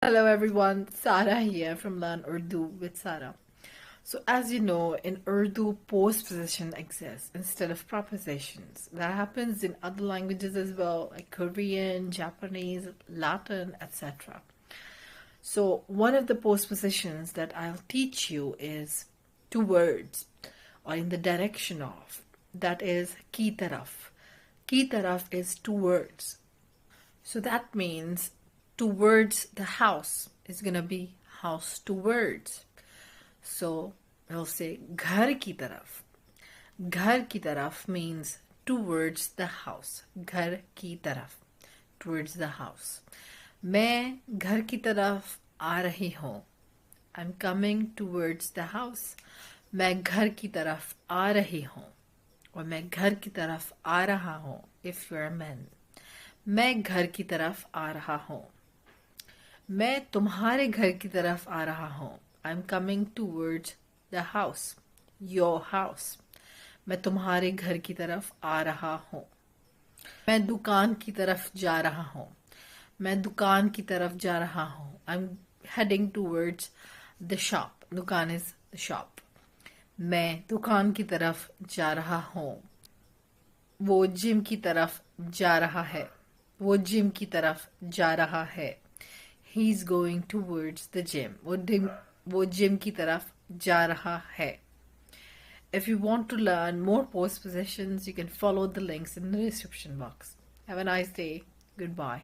Hello everyone, Sara here from Learn Urdu with Sara. So as you know, in Urdu, postposition exists instead of prepositions. That happens in other languages as well, like Korean, Japanese, Latin, etc. So one of the postpositions that I'll teach you is towards or in the direction of. That is ki taraf. Ki taraf is towards. So that means towards the house is going to be house towards. So we'll say ghar ki taraf. Ghar ki taraf means towards the house. Ghar ki taraf. Towards the house. मैं घर की तरफ आ रही हूँ. I'm coming towards the house. मैं घर की तरफ आ रही हूँ. और मैं घर की तरफ आ रहा हूँ if you're a man. मैं घर की तरफ आ रहा हूँ. मैं तुम्हारे घर की तरफ आ रहा हूँ. I'm coming towards the house. Your house. मैं तुम्हारे घर की तरफ आ रहा हूँ. मैं दुकान की तरफ जा रहा हूँ. मैं दुकान की तरफ जा रहा हूँ. I'm heading towards the shop. दुकान is the shop. मैं दुकान की तरफ जा रहा हूँ. वो जिम की तरफ जा रहा है. वो जिम की तरफ जा रहा है. He's going towards the gym. वो जिम की तरफ जा रहा है. If you want to learn more postpositions, you can follow the links in the description box. Have a nice day. Goodbye.